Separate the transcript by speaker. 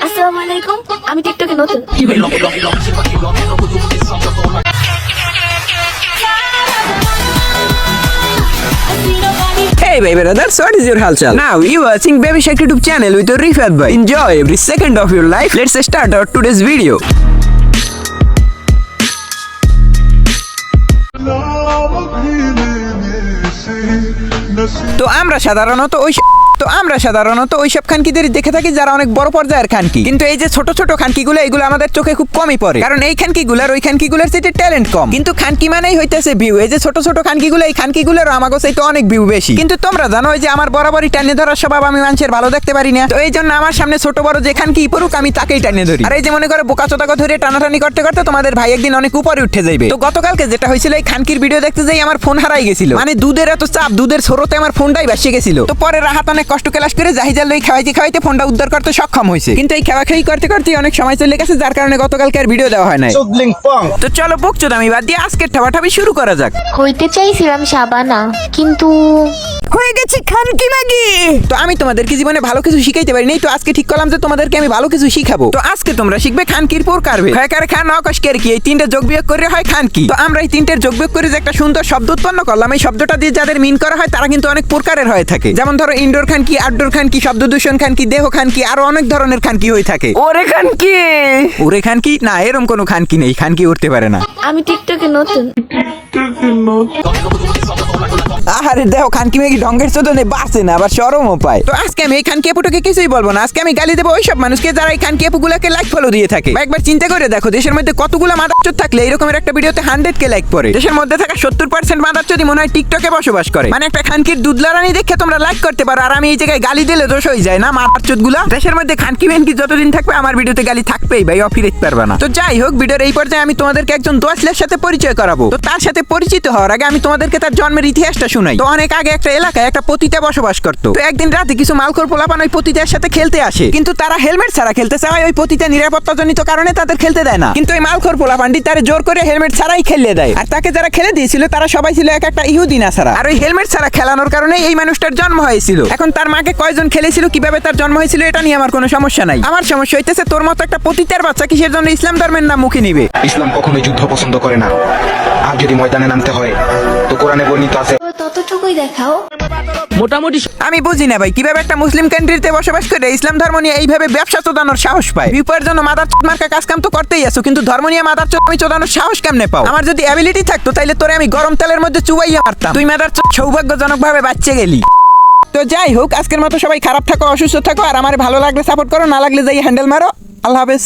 Speaker 1: আসসালামু আলাইকুম, আমি টিকটকে নতুন।
Speaker 2: Hey baby brothers, what is your halchal? Now you watching Baby Shark YouTube channel with your Rifat boy. Enjoy every second of your life. Let's start our today's video. তো আমরা সাধারণত ওইসব খানকিদের দেখে থাকি যারা অনেক বড় পর্যায়ের খানকি, কিন্তু এই যে ছোট ছোট খানকিগুলো এগুলো আমাদের চোখে খুব কমই পড়ে, কারণ এই খানকিগুলোর ওই খানকিগুলোর চেয়ে ট্যালেন্ট কম। কিন্তু খানকি মানেই হইতেছে ভিউ। এই যে ছোট ছোট খানকিগুলো, এই খানকিগুলোর আমাগো চাইতে অনেক ভিউ বেশি। কিন্তু তোমরা জানো যে আমার বরাবরই টানে ধরার স্বভাব, আমি মানুষের ভালো দেখতে পারি না। তো এই জন্য আমার সামনে ছোট বড় যে খানকি পড়ুক আমি তাকেই টানে ধরি। আর এই যে মনে করো বোকাচোদাকে ধরে টানাটানি করতে করতে তোমাদের ভাই একদিন অনেক উপরে উঠে যাইবে। তো গতকালকে যেটা হয়েছিল, এই খানকির ভিডিও দেখতে যাই আমার ফোন হারাই গেছিল। মানে দুধের এত চাপ, দুধের স্রোতে আমার ফোনটাই ভাসিয়ে গেছিল। তো পরে রাহাত অনেক কষ্ট ক্লাস করে জাহিজাল লই খাওয়াইতে ফোনটা উদ্ধার করতে সক্ষম হয়েছে। কিন্তু এই খাওয়াখাই করতে করতে অনেক সময় চলে গেছে, যার কারণে গতকালকে আর ভিডিও দেওয়া হয় নাই। তো চলো বকচোদ আমি বাদ দিয়ে আজকের ঠাবাঠাবি শুরু করা যাক।
Speaker 1: হইতে চাইছিলাম শাবানা, কিন্তু
Speaker 2: হয়ে গেছে খানকি মাগি। তো আমি তোমাদেরকে জীবনে ভালো কিছু শিখাইতে পারি নাই, তো আজকে ঠিক করলাম যে তোমাদেরকে আমি ভালো কিছু শিখাবো। তো আজকে তোমরা শিখবে খানকির প্রকার, খান অকশকের কি, এই তিনটে যোগ বিয়োগ করে হয় খানকি। তো আমরা এই তিনটের যোগ বিয়োগ করে যে একটা সুন্দর শব্দ উৎপন্ন করলাম, এই শব্দটা দিয়ে যাদের মিন করা হয় তারা কিন্তু অনেক প্রকারের হয়ে থাকে। যেমন ধরো ইনডোর খানকি, আউটডোর খানকি, শব্দ দূষণ খানকি, দেহ খানকি, আরো অনেক ধরনের খানকি হয়ে থাকে। ওরে খানকি না, এরকম কোনো খানকি নেই, খানকি উঠতে পারে না।
Speaker 1: আমি টিকটকে নতুন।
Speaker 2: আরে দেখো খানকি মেয়ে ঢঙ্গের চোদনে বাঁচে না, আবার শরমও পায়। তো আজকে আমি এই খানকি আপুটাকে কিছুই বলবো না, আজকে আমি গালি দেবো ওইসব মানুষকে যারা এই খানকি আপুগুলোকে লাইক ফলো দিয়ে থাকে। একবার চিন্তা করে দেখো, দেশের মধ্যে কতগুলো মাদারচোদ থাকলে এরকমের একটা ভিডিওতে 100K লাইক পড়ে। দেশের মধ্যে থাকা 70% মাদারচোদই মনে হয় টিকটকে বসবাস করে। মানে একটা খানকির দুধলারানি দেখে তোমরা লাইক করতে পারো, আর আমি এই জায়গায় গালি দিলে দোষ হয়ে যায় না মাদারচোদগুলা। দেশের মধ্যে খানকি মেনকি যতদিন থাকবে আমার ভিডিওতে গালি থাকবেই ভাই, অফিরেতে পারবে না। তো যাই হোক, ভিডিওর এই পর্যায়ে আমি তোমাদেরকে একজন দোয়াশলের সাথে পরিচয় করাবো। তো তার সাথে পরিচিত হওয়ার আগে আমি তোমাদেরকে তার জন্মের ইতিহাসটা শুনাই। তো অনেক আগে একটা এলাকায় একটা পতিতা বসবাস করতো। তো একদিন রাতে কিছু মালখোর পোলাপান ওই পতিতার সাথে খেলতে আসে, কিন্তু তারা হেলমেট ছাড়া খেলতে চায়। ওই পতিতা নিরাপত্তাজনিত কারণে তাদের খেলতে দেয় না, কিন্তু ওই মালখোর পোলাপানটি তারে জোর করে হেলমেট ছাড়াই খেলিয়ে দেয়। আর তাকে যারা খেলে দিয়েছিল তারা সবাই ছিল এক একটা ইহুদি নাসারা। আর ওই হেলমেট ছাড়া খেলানোর কারণে এই মানুষটার জন্ম হয়েছিল। এখন তার মাকে কয়জন খেলেছিল, কিভাবে তার জন্ম হয়েছিল, এটা নিয়ে আমার কোনো সমস্যা নাই। আমার সমস্যা হইতেছে তোর মতো একটা পতিতার বাচ্চা কিসের জন্য ইসলাম ধর্মের নাম মুখে নিবে।
Speaker 3: ইসলাম কখনোই যুদ্ধ পছন্দ করে না, আর যদি ময়দানে নামতে হয় তো কোরআনে বর্ণিত আছে।
Speaker 1: ততটুকুই দেখাও।
Speaker 2: মোটামুটি আমি বুঝি না ভাই, কিভাবে একটা মুসলিম কান্ট্রিতে বসবাস করে ইসলাম ধর্ম নিয়ে এইভাবে ব্যবসা চোদানোর সাহস পায়। ভিউপার জন্য মাদার মার্কা কাজ কাম তো করতেই আছো, কিন্তু ধর্ম নিয়ে মাদার আমি চোদানোর সাহস কেমনে পাও? আমার যদি অ্যাবিলিটি থাকতো তাইলে তোরে আমি গরম তেলের মধ্যে চুবাইয়া মারতাম। তুই মাদার সৌভাগ্যজনক ভাবে বাচ্চা গেলি। তো যাই হোক, আজকের মতো সবাই খারাপ থাকো, অসুস্থ থাকো, আর আমার ভালো লাগলে সাপোর্ট করো, না লাগলে যাই হ্যান্ডেল মারো। আল্লাহ হাফেজ।